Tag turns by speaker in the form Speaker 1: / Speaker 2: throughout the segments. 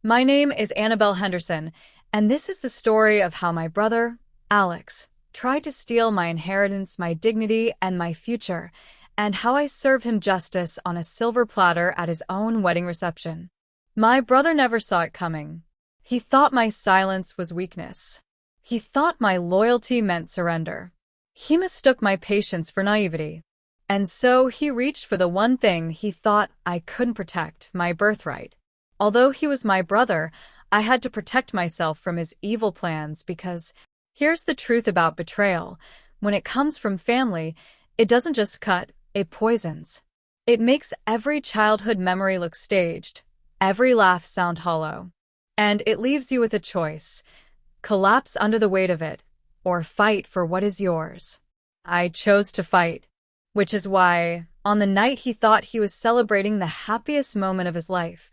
Speaker 1: My name is Annabelle Henderson, and this is the story of how my brother, Alex, tried to steal my inheritance, my dignity, and my future, and how I served him justice on a silver platter at his own wedding reception. My brother never saw it coming. He thought my silence was weakness. He thought my loyalty meant surrender. He mistook my patience for naivety. And so he reached for the one thing he thought I couldn't protect, my birthright. Although he was my brother, I had to protect myself from his evil plans because here's the truth about betrayal. When it comes from family, it doesn't just cut, it poisons. It makes every childhood memory look staged, every laugh sound hollow. And it leaves you with a choice: collapse under the weight of it, or fight for what is yours. I chose to fight, which is why, on the night he thought he was celebrating the happiest moment of his life,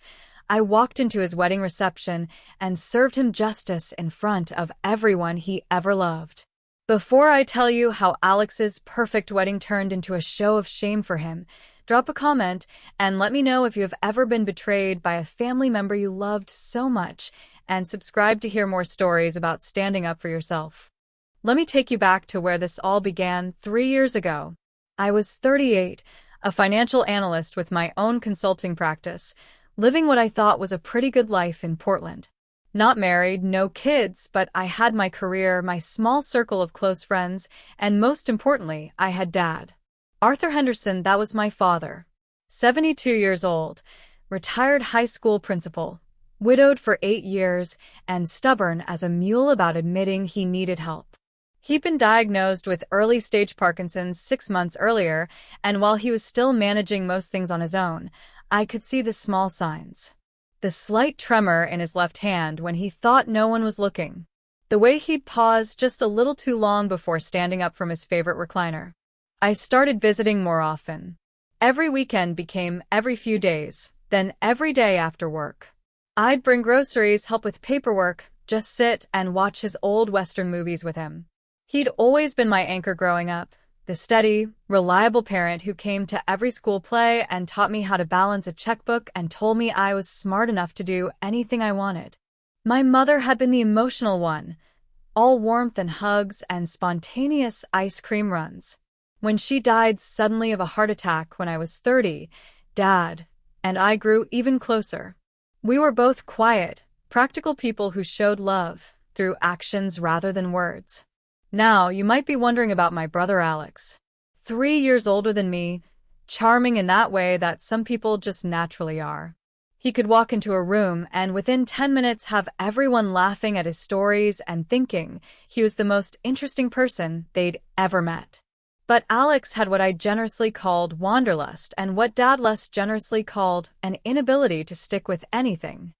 Speaker 1: I walked into his wedding reception and served him justice in front of everyone he ever loved. Before I tell you how Alex's perfect wedding turned into a show of shame for him, drop a comment and let me know if you have ever been betrayed by a family member you loved so much, and subscribe to hear more stories about standing up for yourself. Let me take you back to where this all began 3 years ago. I was 38, a financial analyst with my own consulting practice, living what I thought was a pretty good life in Portland. Not married, no kids, but I had my career, my small circle of close friends, and most importantly, I had Dad. Arthur Henderson, that was my father. 72 years old, retired high school principal, widowed for 8 years, and stubborn as a mule about admitting he needed help. He'd been diagnosed with early-stage Parkinson's 6 months earlier, and while he was still managing most things on his own, I could see the small signs. The slight tremor in his left hand when he thought no one was looking. The way he'd pause just a little too long before standing up from his favorite recliner. I started visiting more often. Every weekend became every few days, then every day after work. I'd bring groceries, help with paperwork, just sit and watch his old Western movies with him. He'd always been my anchor growing up, the steady, reliable parent who came to every school play and taught me how to balance a checkbook and told me I was smart enough to do anything I wanted. My mother had been the emotional one, all warmth and hugs and spontaneous ice cream runs. When she died suddenly of a heart attack when I was 30, Dad and I grew even closer. We were both quiet, practical people who showed love through actions rather than words. Now, you might be wondering about my brother Alex. 3 years older than me, charming in that way that some people just naturally are. He could walk into a room and within 10 minutes have everyone laughing at his stories and thinking he was the most interesting person they'd ever met. But Alex had what I generously called wanderlust and what Dad less generously called an inability to stick with anything.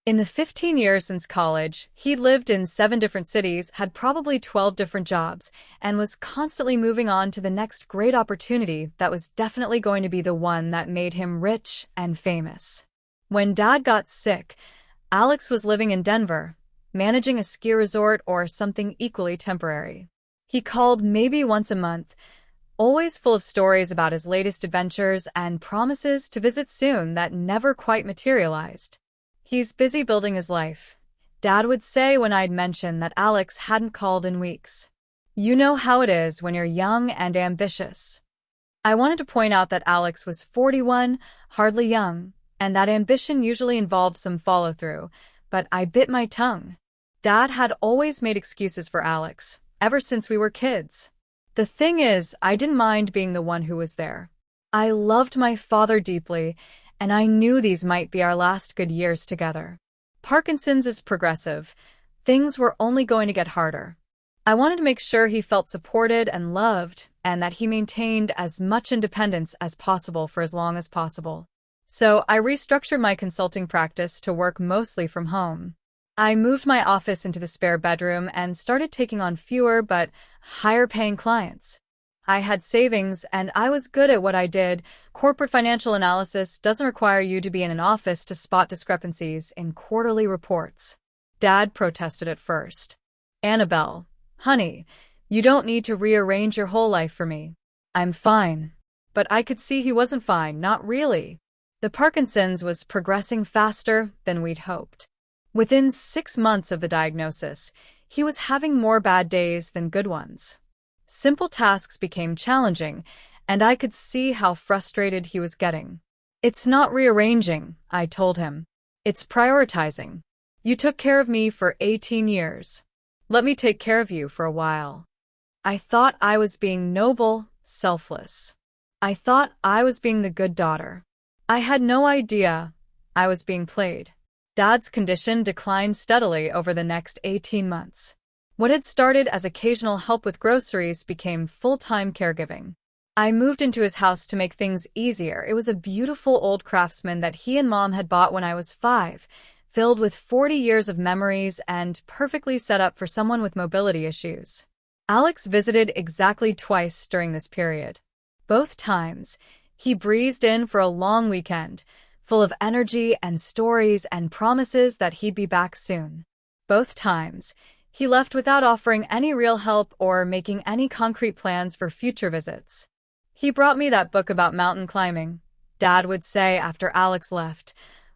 Speaker 1: In the 15 years since college, he'd lived in 7 different cities, had probably 12 different jobs, and was constantly moving on to the next great opportunity that was definitely going to be the one that made him rich and famous. When Dad got sick, Alex was living in Denver, managing a ski resort or something equally temporary. He called maybe once a month, always full of stories about his latest adventures and promises to visit soon that never quite materialized. He's busy building his life, Dad would say when I'd mention that Alex hadn't called in weeks. You know how it is when you're young and ambitious. I wanted to point out that Alex was 41, hardly young, and that ambition usually involved some follow-through, but I bit my tongue. Dad had always made excuses for Alex, ever since we were kids. The thing is, I didn't mind being the one who was there. I loved my father deeply, and I knew these might be our last good years together. Parkinson's is progressive. Things were only going to get harder. I wanted to make sure he felt supported and loved, and that he maintained as much independence as possible for as long as possible. So I restructured my consulting practice to work mostly from home. I moved my office into the spare bedroom and started taking on fewer but higher-paying clients. I had savings, and I was good at what I did. Corporate financial analysis doesn't require you to be in an office to spot discrepancies in quarterly reports. Dad protested at first. Annabelle, honey, you don't need to rearrange your whole life for me. I'm fine. But I could see he wasn't fine, not really. The Parkinson's was progressing faster than we'd hoped. Within 6 months of the diagnosis, he was having more bad days than good ones. Simple tasks became challenging, and I could see how frustrated he was getting. "It's not rearranging," I told him. "It's prioritizing. You took care of me for 18 years. Let me take care of you for a while." I thought I was being noble, selfless. I thought I was being the good daughter. I had no idea I was being played. Dad's condition declined steadily over the next 18 months. What had started as occasional help with groceries became full-time caregiving. I moved into his house to make things easier. It was a beautiful old Craftsman that he and Mom had bought when I was 5, filled with 40 years of memories and perfectly set up for someone with mobility issues. Alex visited exactly twice during this period. Both times, he breezed in for a long weekend, full of energy and stories and promises that he'd be back soon. Both times, he left without offering any real help or making any concrete plans for future visits. "He brought me that book about mountain climbing," Dad would say after Alex left,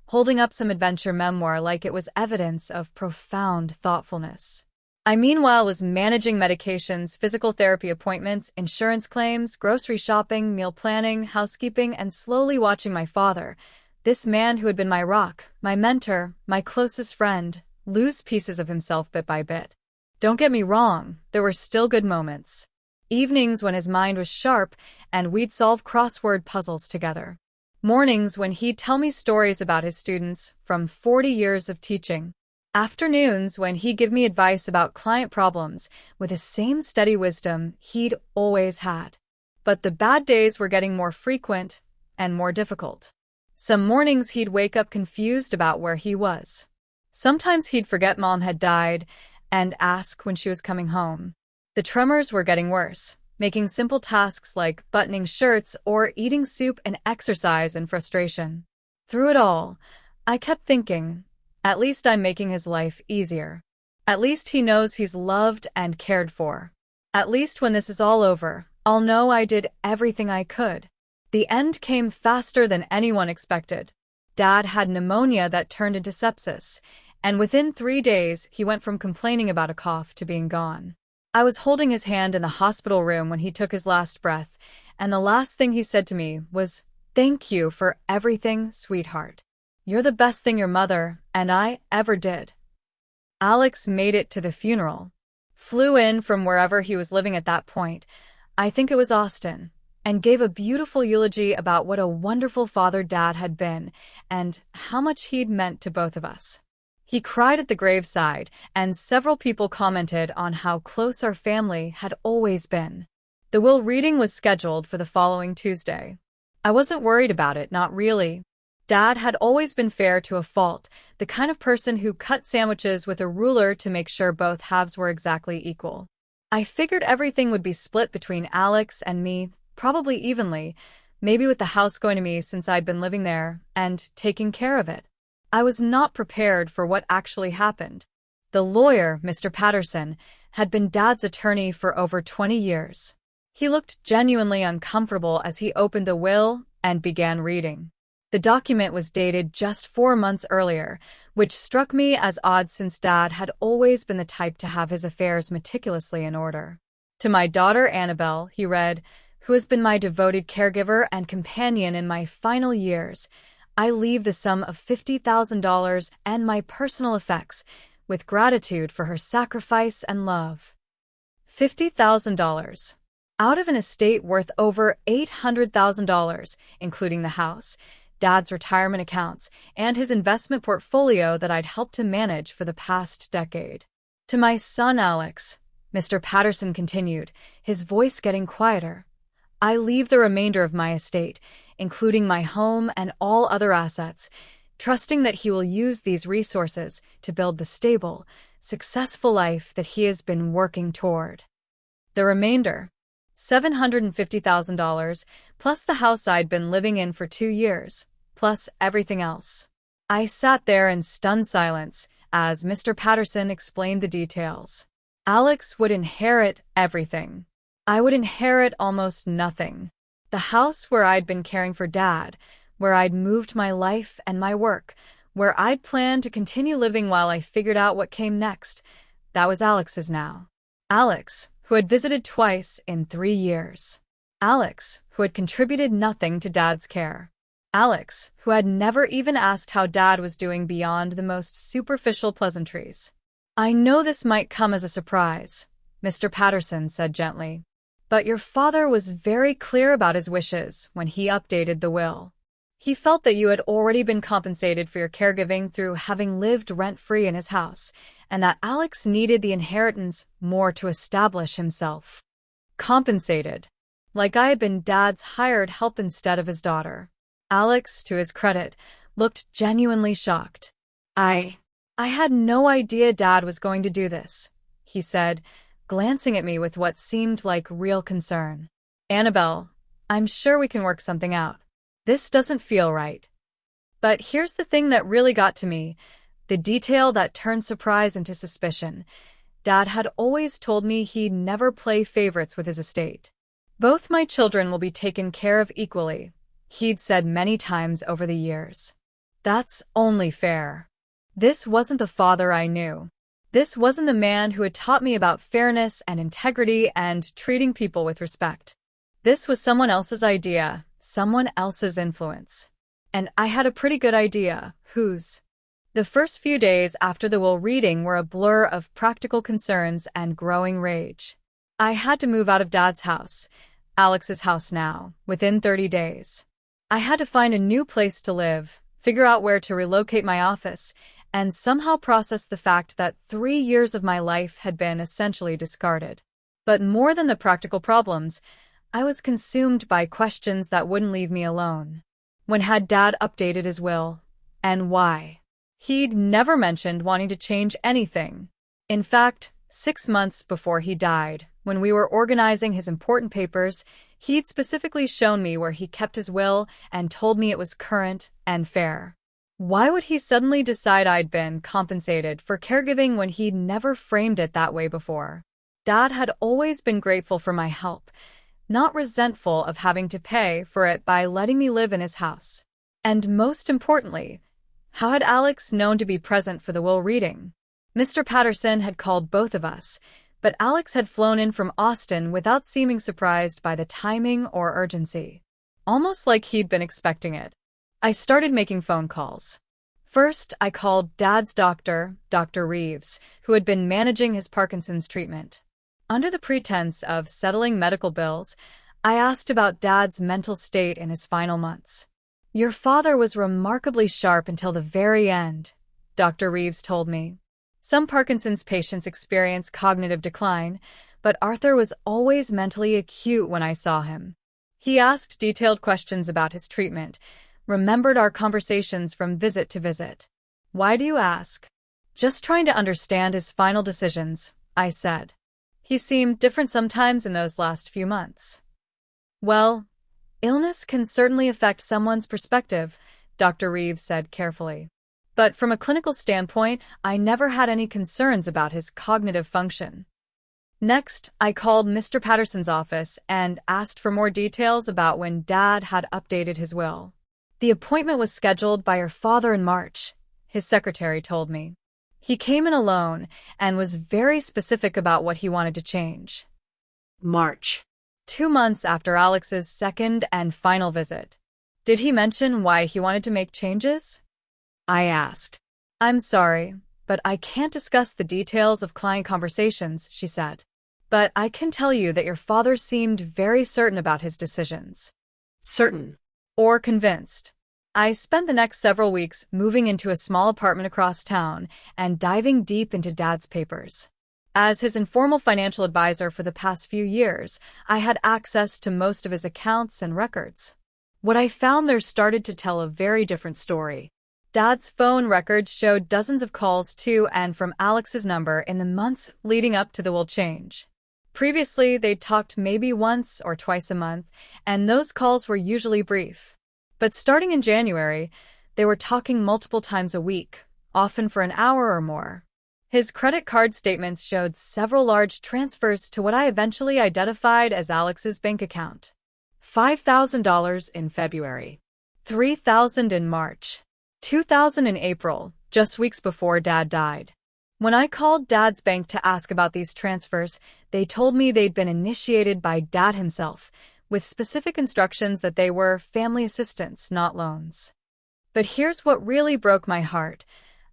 Speaker 1: holding up some adventure memoir like it was evidence of profound thoughtfulness. I meanwhile was managing medications, physical therapy appointments, insurance claims, grocery shopping, meal planning, housekeeping, and slowly watching my father, this man who had been my rock, my mentor, my closest friend, lose pieces of himself bit by bit. Don't get me wrong, there were still good moments. Evenings when his mind was sharp and we'd solve crossword puzzles together. Mornings when he'd tell me stories about his students from 40 years of teaching. Afternoons when he'd give me advice about client problems with the same steady wisdom he'd always had. But the bad days were getting more frequent and more difficult. Some mornings he'd wake up confused about where he was. Sometimes he'd forget Mom had died and ask when she was coming home. The tremors were getting worse, making simple tasks like buttoning shirts or eating soup an exercise in frustration. Through it all, I kept thinking, at least I'm making his life easier. At least he knows he's loved and cared for. At least when this is all over, I'll know I did everything I could. The end came faster than anyone expected. Dad had pneumonia that turned into sepsis, and within 3 days, he went from complaining about a cough to being gone. I was holding his hand in the hospital room when he took his last breath, and the last thing he said to me was, "Thank you for everything, sweetheart. You're the best thing your mother and I ever did." Alex made it to the funeral. Flew in from wherever he was living at that point, I think it was Austin, and gave a beautiful eulogy about what a wonderful father Dad had been and how much he'd meant to both of us. He cried at the graveside, and several people commented on how close our family had always been. The will reading was scheduled for the following Tuesday. I wasn't worried about it, not really. Dad had always been fair to a fault, the kind of person who cut sandwiches with a ruler to make sure both halves were exactly equal. I figured everything would be split between Alex and me, probably evenly, maybe with the house going to me since I'd been living there and taking care of it. I was not prepared for what actually happened. The lawyer, Mr. Patterson, had been Dad's attorney for over 20 years. He looked genuinely uncomfortable as he opened the will and began reading. The document was dated just 4 months earlier, which struck me as odd since Dad had always been the type to have his affairs meticulously in order. "To my daughter Annabelle," he read, "who has been my devoted caregiver and companion in my final years, I leave the sum of $50,000 and my personal effects, with gratitude for her sacrifice and love." $50,000. Out of an estate worth over $800,000, including the house, Dad's retirement accounts, and his investment portfolio that I'd helped him manage for the past decade. "To my son Alex," Mr. Patterson continued, his voice getting quieter, "I leave the remainder of my estate, including my home and all other assets, trusting that he will use these resources to build the stable, successful life that he has been working toward." The remainder, $750,000, plus the house I'd been living in for 2 years, plus everything else. I sat there in stunned silence as Mr. Patterson explained the details. Alex would inherit everything. I would inherit almost nothing. The house where I'd been caring for Dad where I'd moved my life and my work, where I'd planned to continue living while I figured out what came next. That was Alex's now. Alex, who had visited twice in 3 years. Alex, who had contributed nothing to Dad's care. Alex, who had never even asked how Dad was doing beyond the most superficial pleasantries. "I know this might come as a surprise," Mr. Patterson said gently, "but your father was very clear about his wishes when he updated the will. He felt that you had already been compensated for your caregiving through having lived rent-free in his house, and that Alex needed the inheritance more to establish himself." Compensated. Like I had been Dad's hired help instead of his daughter. Alex, to his credit, looked genuinely shocked. I had no idea Dad was going to do this," he said, glancing at me with what seemed like real concern. "Annabelle, I'm sure we can work something out. This doesn't feel right." But here's the thing that really got to me, the detail that turned surprise into suspicion. Dad had always told me he'd never play favorites with his estate. "Both my children will be taken care of equally," he'd said many times over the years. That's only fair. This wasn't the father I knew. This wasn't the man who had taught me about fairness and integrity and treating people with respect. This was someone else's idea, someone else's influence. And I had a pretty good idea whose. The first few days after the will reading were a blur of practical concerns and growing rage. I had to move out of Dad's house, Alex's house now, within 30 days. I had to find a new place to live, figure out where to relocate my office, and somehow process the fact that 3 years of my life had been essentially discarded. But more than the practical problems, I was consumed by questions that wouldn't leave me alone. When had Dad updated his will? And why? He'd never mentioned wanting to change anything. In fact, 6 months before he died, when we were organizing his important papers, he'd specifically shown me where he kept his will and told me it was current and fair. Why would he suddenly decide I'd been compensated for caregiving when he'd never framed it that way before? Dad had always been grateful for my help, not resentful of having to pay for it by letting me live in his house. And most importantly, how had Alex known to be present for the will reading? Mr. Patterson had called both of us, but Alex had flown in from Austin without seeming surprised by the timing or urgency. Almost like he'd been expecting it. I started making phone calls. First, I called Dad's doctor, Dr. Reeves, who had been managing his Parkinson's treatment. Under the pretense of settling medical bills, I asked about Dad's mental state in his final months. "Your father was remarkably sharp until the very end," Dr. Reeves told me. "Some Parkinson's patients experience cognitive decline, but Arthur was always mentally acute when I saw him. He asked detailed questions about his treatment, remembered our conversations from visit to visit." "Why do you ask?" "Just trying to understand his final decisions," I said. "He seemed different sometimes in those last few months." "Well, illness can certainly affect someone's perspective," Dr. Reeves said carefully. "But from a clinical standpoint, I never had any concerns about his cognitive function." Next, I called Mr. Patterson's office and asked for more details about when Dad had updated his will. "The appointment was scheduled by your father in March," his secretary told me. "He came in alone and was very specific about what he wanted to change." March. 2 months after Alex's second and final visit. "Did he mention why he wanted to make changes?" I asked. "I'm sorry, but I can't discuss the details of client conversations," she said. "But I can tell you that your father seemed very certain about his decisions." Certain. Or convinced. I spent the next several weeks moving into a small apartment across town and diving deep into Dad's papers. As his informal financial advisor for the past few years, I had access to most of his accounts and records. What I found there started to tell a very different story. Dad's phone records showed dozens of calls to and from Alex's number in the months leading up to the will change. Previously, they'd talked maybe once or twice a month, and those calls were usually brief. But starting in January, they were talking multiple times a week, often for an hour or more. His credit card statements showed several large transfers to what I eventually identified as Alex's bank account. $5,000 in February. 3,000 in March. 2,000 in April, just weeks before Dad died. When I called Dad's bank to ask about these transfers, they told me they'd been initiated by Dad himself, with specific instructions that they were family assistance, not loans. But here's what really broke my heart.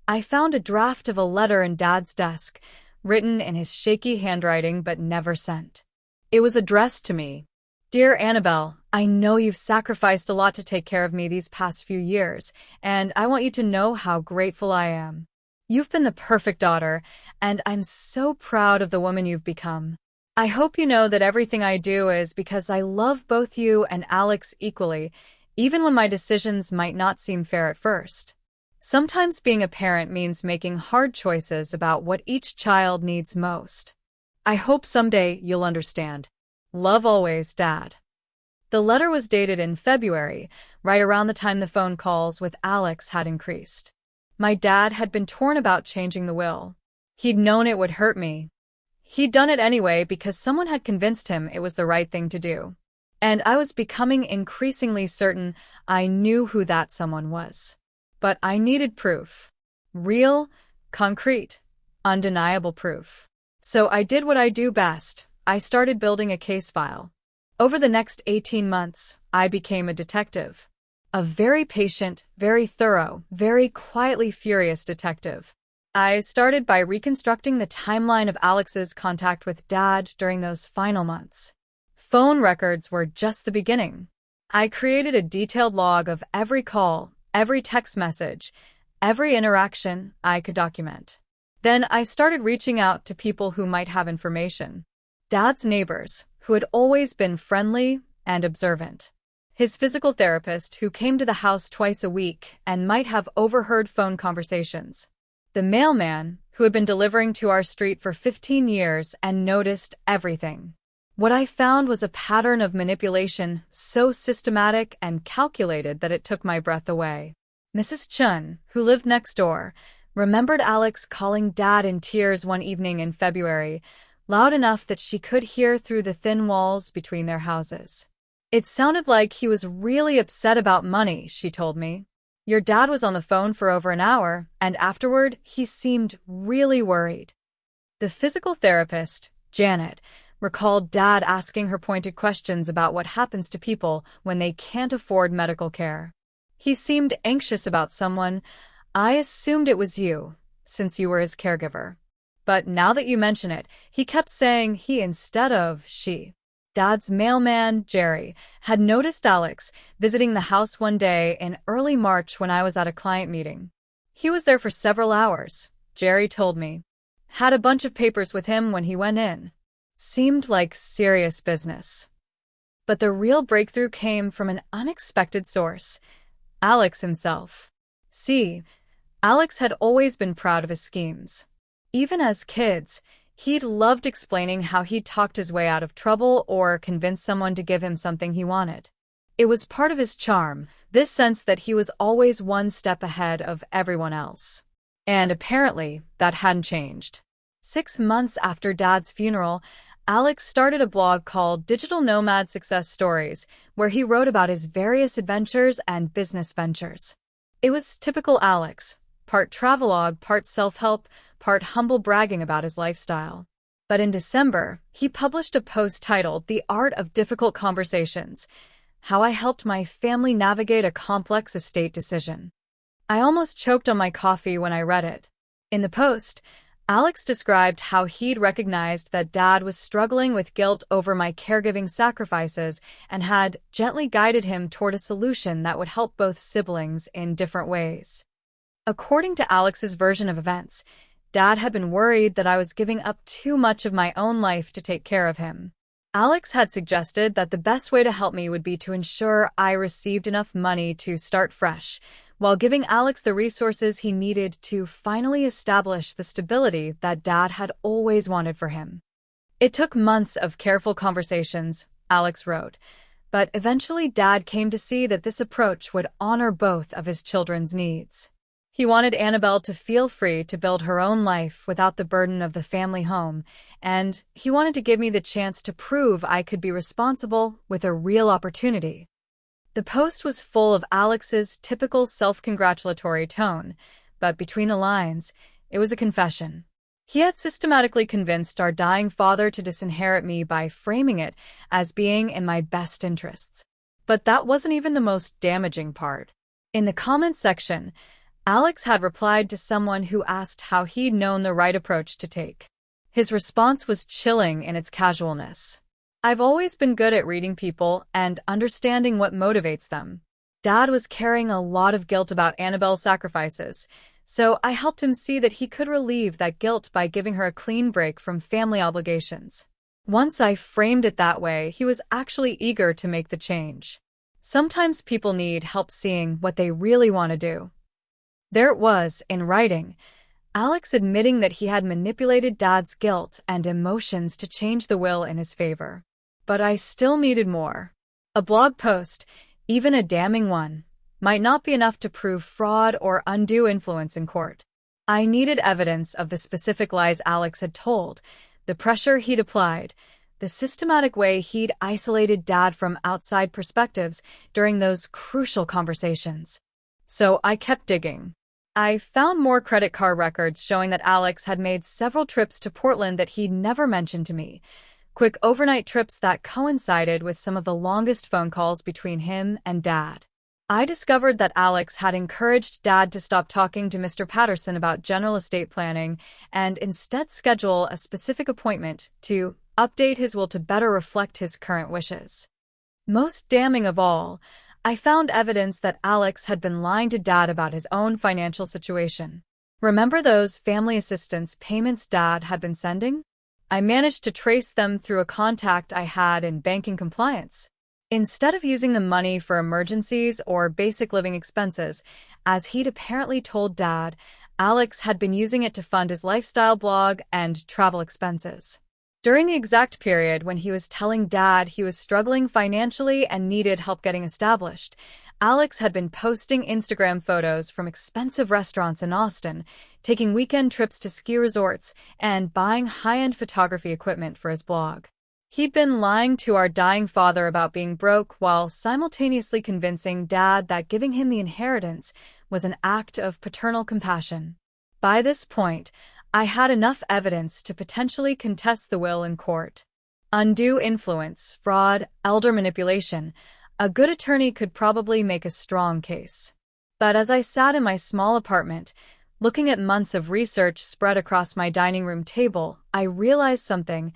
Speaker 1: I found a draft of a letter in Dad's desk, written in his shaky handwriting but never sent. It was addressed to me. Dear Annabelle, I know you've sacrificed a lot to take care of me these past few years, and I want you to know how grateful I am. You've been the perfect daughter, and I'm so proud of the woman you've become. I hope you know that everything I do is because I love both you and Alex equally, even when my decisions might not seem fair at first. Sometimes being a parent means making hard choices about what each child needs most. I hope someday you'll understand. Love always, Dad. The letter was dated in February, right around the time the phone calls with Alex had increased. My dad had been torn about changing the will. He'd known it would hurt me. He'd done it anyway because someone had convinced him it was the right thing to do. And I was becoming increasingly certain I knew who that someone was. But I needed proof. Real, concrete, undeniable proof. So I did what I do best. I started building a case file. Over the next 18 months, I became a detective. A very patient, very thorough, very quietly furious detective. I started by reconstructing the timeline of Alex's contact with Dad during those final months. Phone records were just the beginning. I created a detailed log of every call, every text message, every interaction I could document. Then I started reaching out to people who might have information. Dad's neighbors, who had always been friendly and observant. His physical therapist, who came to the house twice a week and might have overheard phone conversations. The mailman, who had been delivering to our street for 15 years and noticed everything. What I found was a pattern of manipulation so systematic and calculated that it took my breath away. Mrs. Chun, who lived next door, remembered Alex calling Dad in tears one evening in February, loud enough that she could hear through the thin walls between their houses. It sounded like he was really upset about money, she told me. Your dad was on the phone for over an hour, and afterward, he seemed really worried. The physical therapist, Janet, recalled Dad asking her pointed questions about what happens to people when they can't afford medical care. He seemed anxious about someone. I assumed it was you, since you were his caregiver. But now that you mention it, he kept saying he instead of she. Dad's mailman, Jerry, had noticed Alex visiting the house one day in early March when I was at a client meeting. He was there for several hours, Jerry told me. Had a bunch of papers with him when he went in. Seemed like serious business. But the real breakthrough came from an unexpected source. Alex himself. See, Alex had always been proud of his schemes. Even as kids, he'd loved explaining how he'd talked his way out of trouble or convinced someone to give him something he wanted. It was part of his charm, this sense that he was always one step ahead of everyone else. And apparently, that hadn't changed. 6 months after Dad's funeral, Alex started a blog called Digital Nomad Success Stories, where he wrote about his various adventures and business ventures. It was typical Alex, part travelogue, part self-help, part humble bragging about his lifestyle. But in December, he published a post titled The Art of Difficult Conversations, How I Helped My Family Navigate a Complex Estate Decision. I almost choked on my coffee when I read it. In the post, Alex described how he'd recognized that Dad was struggling with guilt over my caregiving sacrifices and had gently guided him toward a solution that would help both siblings in different ways. According to Alex's version of events, Dad had been worried that I was giving up too much of my own life to take care of him. Alex had suggested that the best way to help me would be to ensure I received enough money to start fresh, while giving Alex the resources he needed to finally establish the stability that Dad had always wanted for him. It took months of careful conversations, Alex wrote, but eventually Dad came to see that this approach would honor both of his children's needs. He wanted Annabelle to feel free to build her own life without the burden of the family home, and he wanted to give me the chance to prove I could be responsible with a real opportunity. The post was full of Alex's typical self-congratulatory tone, but between the lines, it was a confession. He had systematically convinced our dying father to disinherit me by framing it as being in my best interests. But that wasn't even the most damaging part. In the comments section, Alex had replied to someone who asked how he'd known the right approach to take. His response was chilling in its casualness. I've always been good at reading people and understanding what motivates them. Dad was carrying a lot of guilt about Annabelle's sacrifices, so I helped him see that he could relieve that guilt by giving her a clean break from family obligations. Once I framed it that way, he was actually eager to make the change. Sometimes people need help seeing what they really want to do. There it was, in writing, Alex admitting that he had manipulated Dad's guilt and emotions to change the will in his favor. But I still needed more. A blog post, even a damning one, might not be enough to prove fraud or undue influence in court. I needed evidence of the specific lies Alex had told, the pressure he'd applied, the systematic way he'd isolated Dad from outside perspectives during those crucial conversations. So I kept digging. I found more credit card records showing that Alex had made several trips to Portland that he'd never mentioned to me. Quick overnight trips that coincided with some of the longest phone calls between him and Dad. I discovered that Alex had encouraged Dad to stop talking to Mr. Patterson about general estate planning and instead schedule a specific appointment to update his will to better reflect his current wishes. Most damning of all, I found evidence that Alex had been lying to Dad about his own financial situation. Remember those family assistance payments Dad had been sending? I managed to trace them through a contact I had in banking compliance. Instead of using the money for emergencies or basic living expenses, as he'd apparently told Dad, Alex had been using it to fund his lifestyle blog and travel expenses. During the exact period when he was telling Dad he was struggling financially and needed help getting established, Alex had been posting Instagram photos from expensive restaurants in Austin, taking weekend trips to ski resorts, and buying high-end photography equipment for his blog. He'd been lying to our dying father about being broke while simultaneously convincing Dad that giving him the inheritance was an act of paternal compassion. By this point, I had enough evidence to potentially contest the will in court. Undue influence, fraud, elder manipulation. A good attorney could probably make a strong case. But as I sat in my small apartment, looking at months of research spread across my dining room table, I realized something.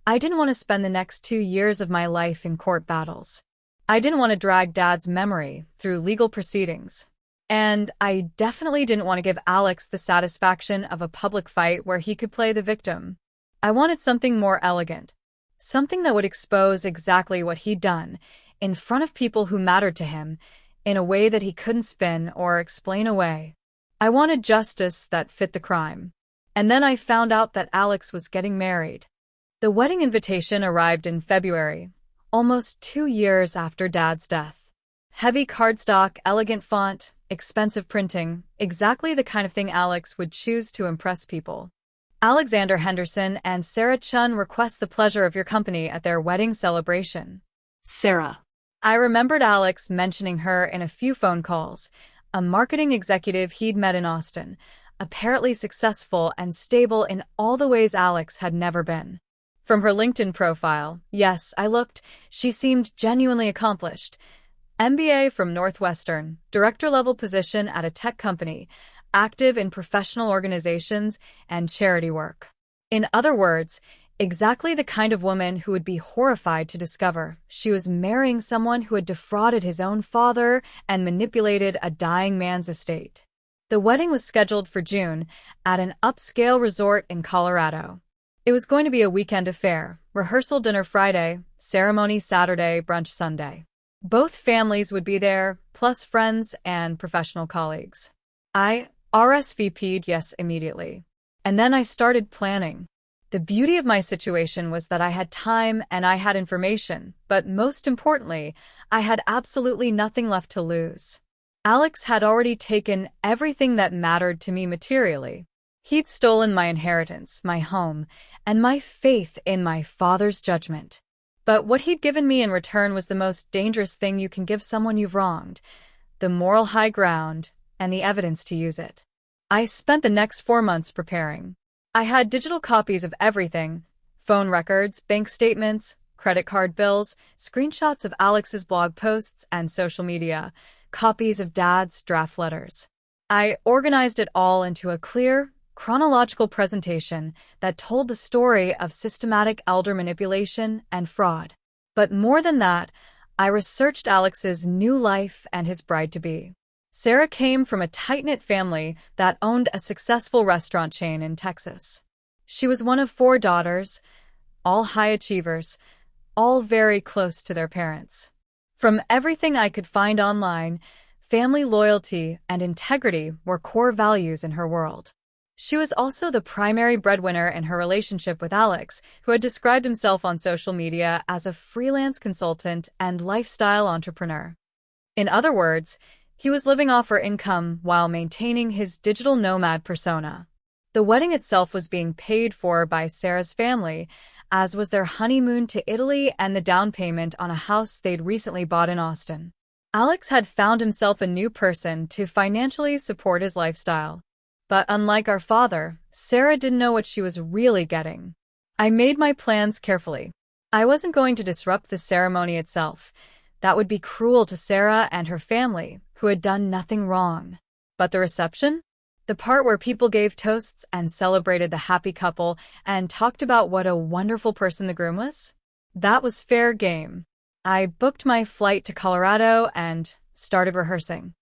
Speaker 1: I didn't want to spend the next 2 years of my life in court battles. I didn't want to drag Dad's memory through legal proceedings. And I definitely didn't want to give Alex the satisfaction of a public fight where he could play the victim. I wanted something more elegant. Something that would expose exactly what he'd done, in front of people who mattered to him, in a way that he couldn't spin or explain away. I wanted justice that fit the crime. And then I found out that Alex was getting married. The wedding invitation arrived in February, almost 2 years after Dad's death. Heavy cardstock, elegant font, expensive printing, exactly the kind of thing Alex would choose to impress people. Alexander Henderson and Sarah Chun request the pleasure of your company at their wedding celebration.
Speaker 2: Sarah.
Speaker 1: I remembered Alex mentioning her in a few phone calls, a marketing executive he'd met in Austin, apparently successful and stable in all the ways Alex had never been. From her LinkedIn profile, yes, I looked, she seemed genuinely accomplished. MBA from Northwestern, director-level position at a tech company, active in professional organizations and charity work. In other words, exactly the kind of woman who would be horrified to discover she was marrying someone who had defrauded his own father and manipulated a dying man's estate. The wedding was scheduled for June at an upscale resort in Colorado. It was going to be a weekend affair, rehearsal dinner Friday, ceremony Saturday, brunch Sunday. Both families would be there, plus friends and professional colleagues. I RSVP'd yes immediately. And then I started planning. The beauty of my situation was that I had time and I had information, but most importantly, I had absolutely nothing left to lose. Alex had already taken everything that mattered to me materially. He'd stolen my inheritance, my home, and my faith in my father's judgment. But what he'd given me in return was the most dangerous thing you can give someone you've wronged: the moral high ground and the evidence to use it. I spent the next 4 months preparing. I had digital copies of everything: phone records, bank statements, credit card bills, screenshots of Alex's blog posts and social media, copies of Dad's draft letters. I organized it all into a clear, chronological presentation that told the story of systematic elder manipulation and fraud. But more than that, I researched Alex's new life and his bride-to-be. Sarah came from a tight-knit family that owned a successful restaurant chain in Texas. She was one of 4 daughters, all high achievers, all very close to their parents. From everything I could find online, family loyalty and integrity were core values in her world. She was also the primary breadwinner in her relationship with Alex, who had described himself on social media as a freelance consultant and lifestyle entrepreneur. In other words, he was living off her income while maintaining his digital nomad persona. The wedding itself was being paid for by Sarah's family, as was their honeymoon to Italy and the down payment on a house they'd recently bought in Austin. Alex had found himself a new person to financially support his lifestyle. But unlike our father, Sarah didn't know what she was really getting. I made my plans carefully. I wasn't going to disrupt the ceremony itself. That would be cruel to Sarah and her family, who had done nothing wrong. But the reception? The part where people gave toasts and celebrated the happy couple and talked about what a wonderful person the groom was? That was fair game. I booked my flight to Colorado and started rehearsing.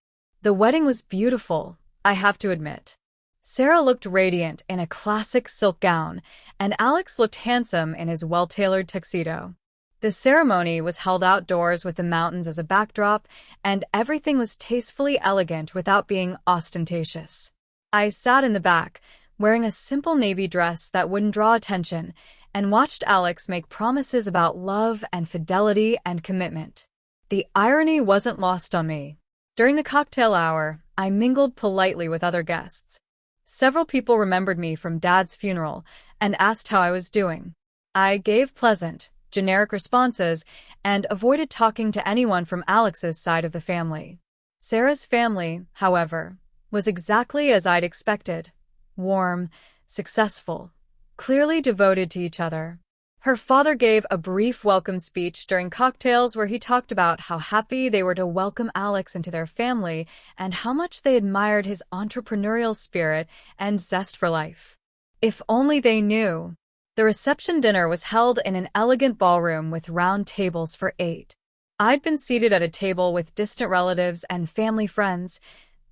Speaker 1: The wedding was beautiful, I have to admit. Sarah looked radiant in a classic silk gown, and Alex looked handsome in his well-tailored tuxedo. The ceremony was held outdoors with the mountains as a backdrop, and everything was tastefully elegant without being ostentatious. I sat in the back, wearing a simple navy dress that wouldn't draw attention, and watched Alex make promises about love and fidelity and commitment. The irony wasn't lost on me. During the cocktail hour, I mingled politely with other guests. Several people remembered me from Dad's funeral and asked how I was doing. I gave pleasant, generic responses and avoided talking to anyone from Alex's side of the family. Sarah's family, however, was exactly as I'd expected: warm, successful, clearly devoted to each other. Her father gave a brief welcome speech during cocktails where he talked about how happy they were to welcome Alex into their family and how much they admired his entrepreneurial spirit and zest for life. If only they knew. The reception dinner was held in an elegant ballroom with round tables for 8. I'd been seated at a table with distant relatives and family friends,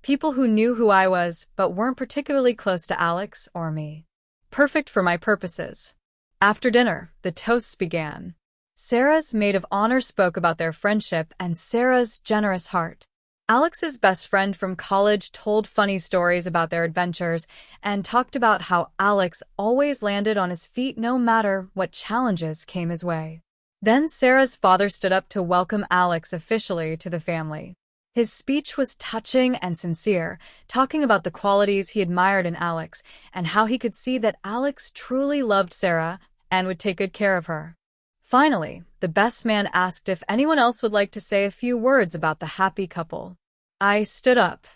Speaker 1: people who knew who I was but weren't particularly close to Alex or me. Perfect for my purposes. After dinner, the toasts began. Sarah's maid of honor spoke about their friendship and Sarah's generous heart. Alex's best friend from college told funny stories about their adventures and talked about how Alex always landed on his feet no matter what challenges came his way. Then Sarah's father stood up to welcome Alex officially to the family. His speech was touching and sincere, talking about the qualities he admired in Alex and how he could see that Alex truly loved Sarah and would take good care of her. Finally, the best man asked if anyone else would like to say a few words about the happy couple. I stood up.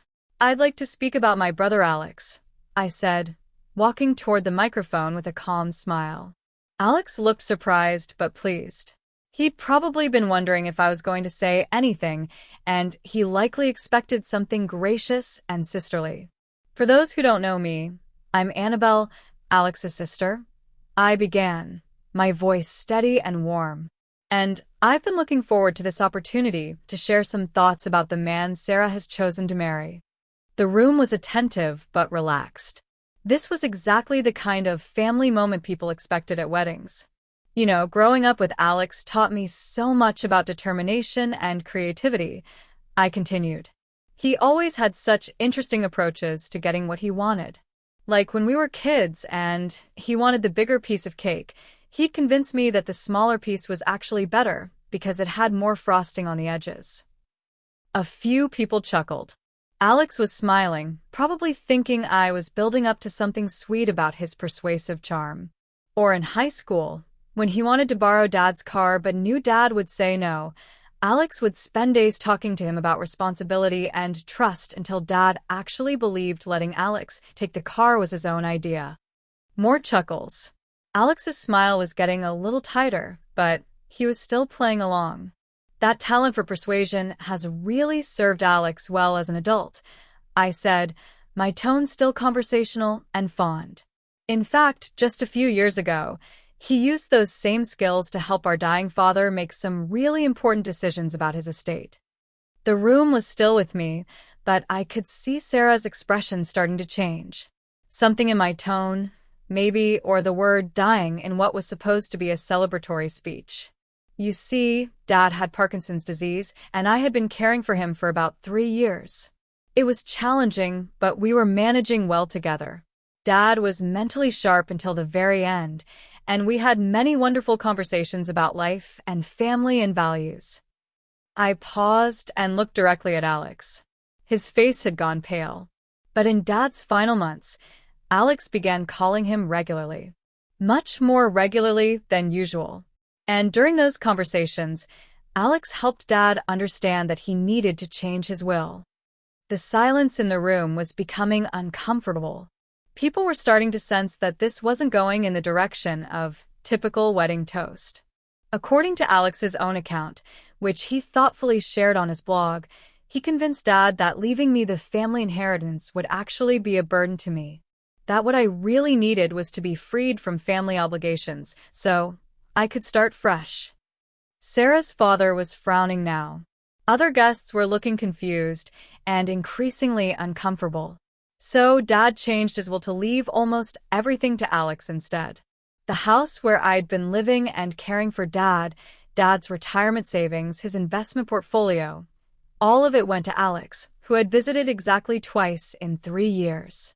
Speaker 1: "I'd like to speak about my brother Alex," I said, walking toward the microphone with a calm smile. Alex looked surprised but pleased. He'd probably been wondering if I was going to say anything, and he likely expected something gracious and sisterly. For those who don't know me, I'm Annabelle, Alex's sister. I began, my voice steady and warm. And I've been looking forward to this opportunity to share some thoughts about the man Sarah has chosen to marry. The room was attentive but relaxed. This was exactly the kind of family moment people expected at weddings. You know, growing up with Alex taught me so much about determination and creativity, I continued. He always had such interesting approaches to getting what he wanted. Like when we were kids and he wanted the bigger piece of cake, he'd convince me that the smaller piece was actually better because it had more frosting on the edges. A few people chuckled. Alex was smiling, probably thinking I was building up to something sweet about his persuasive charm. Or in high school, When he wanted to borrow Dad's car but knew Dad would say no, Alex would spend days talking to him about responsibility and trust until Dad actually believed letting Alex take the car was his own idea. More chuckles. Alex's smile was getting a little tighter, but he was still playing along. That talent for persuasion has really served Alex well as an adult, I said, my tone still conversational and fond. In fact, just a few years ago, he used those same skills to help our dying father make some really important decisions about his estate. The room was still with me, but I could see Sarah's expression starting to change. Something in my tone, maybe, or the word dying in what was supposed to be a celebratory speech. You see, Dad had Parkinson's disease, and I had been caring for him for about 3 years. It was challenging, but we were managing well together. Dad was mentally sharp until the very end, and we had many wonderful conversations about life and family and values. I paused and looked directly at Alex. His face had gone pale. But in Dad's final months, Alex began calling him regularly. Much more regularly than usual. And during those conversations, Alex helped Dad understand that he needed to change his will. The silence in the room was becoming uncomfortable. People were starting to sense that this wasn't going in the direction of typical wedding toast. According to Alex's own account, which he thoughtfully shared on his blog, he convinced Dad that leaving me the family inheritance would actually be a burden to me. That what I really needed was to be freed from family obligations, so I could start fresh. Sarah's father was frowning now. Other guests were looking confused and increasingly uncomfortable. So Dad changed his will to leave almost everything to Alex instead. The house where I'd been living and caring for Dad's retirement savings, his investment portfolio, all of it went to Alex, who had visited exactly twice in 3 years.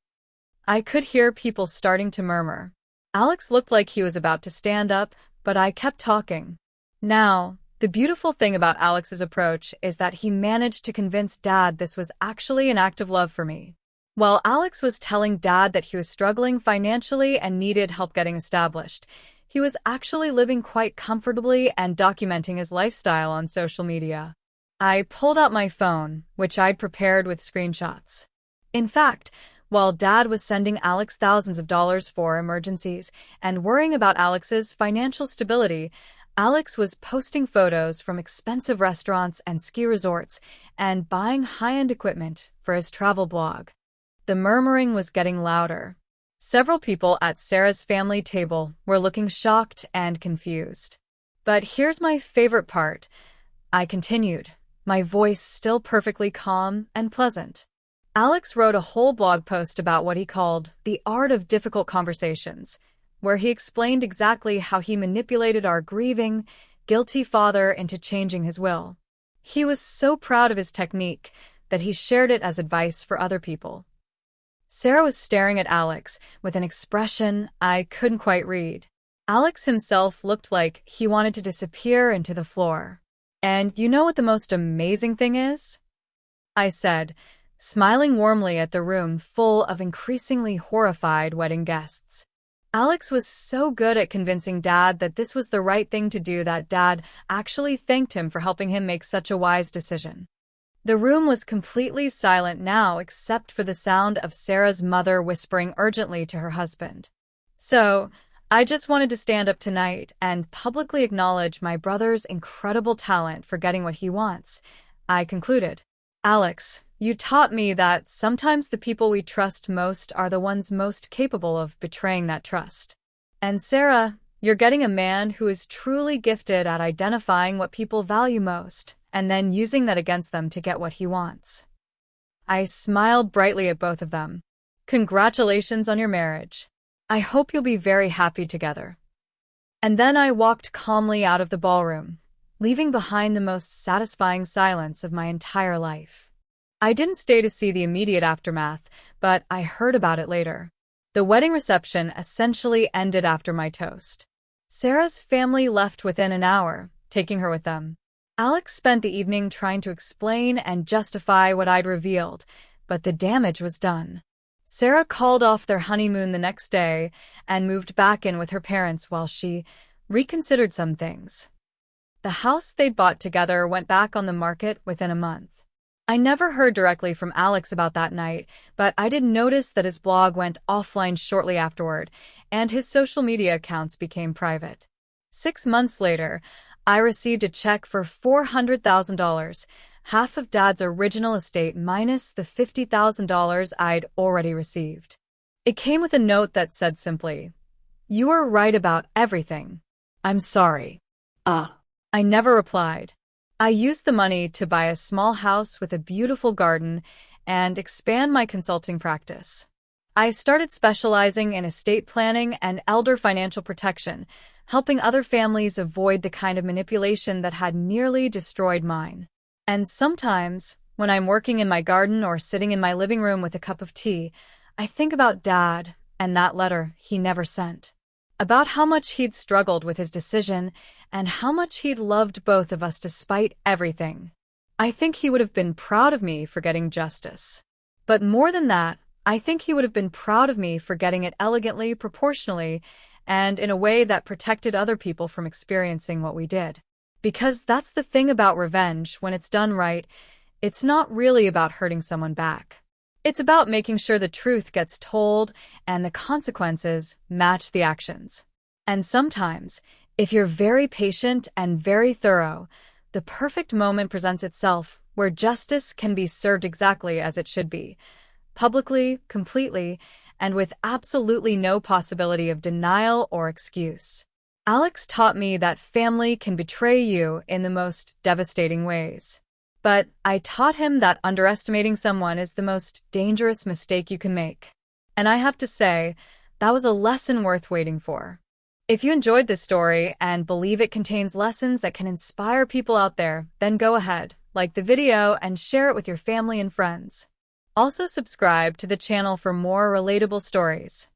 Speaker 1: I could hear people starting to murmur. Alex looked like he was about to stand up, but I kept talking. Now, the beautiful thing about Alex's approach is that he managed to convince Dad this was actually an act of love for me. While Alex was telling Dad that he was struggling financially and needed help getting established, he was actually living quite comfortably and documenting his lifestyle on social media. I pulled out my phone, which I'd prepared with screenshots. In fact, while Dad was sending Alex thousands of dollars for emergencies and worrying about Alex's financial stability, Alex was posting photos from expensive restaurants and ski resorts and buying high-end equipment for his travel blog. The murmuring was getting louder. Several people at Sarah's family table were looking shocked and confused. But here's my favorite part. I continued, my voice still perfectly calm and pleasant. Alex wrote a whole blog post about what he called the art of difficult conversations, where he explained exactly how he manipulated our grieving, guilty father into changing his will. He was so proud of his technique that he shared it as advice for other people. Sarah was staring at Alex with an expression I couldn't quite read. Alex himself looked like he wanted to disappear into the floor. And you know what the most amazing thing is? I said, smiling warmly at the room full of increasingly horrified wedding guests. Alex was so good at convincing Dad that this was the right thing to do that Dad actually thanked him for helping him make such a wise decision. The room was completely silent now except for the sound of Sarah's mother whispering urgently to her husband. So, I just wanted to stand up tonight and publicly acknowledge my brother's incredible talent for getting what he wants, I concluded. Alex, you taught me that sometimes the people we trust most are the ones most capable of betraying that trust. And Sarah, you're getting a man who is truly gifted at identifying what people value most, and then using that against them to get what he wants. I smiled brightly at both of them. Congratulations on your marriage. I hope you'll be very happy together. And then I walked calmly out of the ballroom, leaving behind the most satisfying silence of my entire life. I didn't stay to see the immediate aftermath, but I heard about it later. The wedding reception essentially ended after my toast. Sarah's family left within an hour, taking her with them. Alex spent the evening trying to explain and justify what I'd revealed, but the damage was done. Sarah called off their honeymoon the next day and moved back in with her parents while she reconsidered some things. The house they'd bought together went back on the market within a month. I never heard directly from Alex about that night, but I did notice that his blog went offline shortly afterward, and his social media accounts became private. 6 months later, I received a check for $400,000, half of Dad's original estate minus the $50,000 I'd already received. It came with a note that said simply, "You are right about everything. I'm sorry." I never replied. I used the money to buy a small house with a beautiful garden and expand my consulting practice. I started specializing in estate planning and elder financial protection, helping other families avoid the kind of manipulation that had nearly destroyed mine. And sometimes, when I'm working in my garden or sitting in my living room with a cup of tea, I think about Dad and that letter he never sent. About how much he'd struggled with his decision and how much he'd loved both of us despite everything. I think he would have been proud of me for getting justice. But more than that, I think he would have been proud of me for getting it elegantly, proportionally, and in a way that protected other people from experiencing what we did. Because that's the thing about revenge, when it's done right, it's not really about hurting someone back. It's about making sure the truth gets told and the consequences match the actions. And sometimes, if you're very patient and very thorough, the perfect moment presents itself where justice can be served exactly as it should be, publicly, completely, and with absolutely no possibility of denial or excuse. Alex taught me that family can betray you in the most devastating ways. But I taught him that underestimating someone is the most dangerous mistake you can make. And I have to say, that was a lesson worth waiting for. If you enjoyed this story and believe it contains lessons that can inspire people out there, then go ahead, like the video and share it with your family and friends. Also subscribe to the channel for more relatable stories.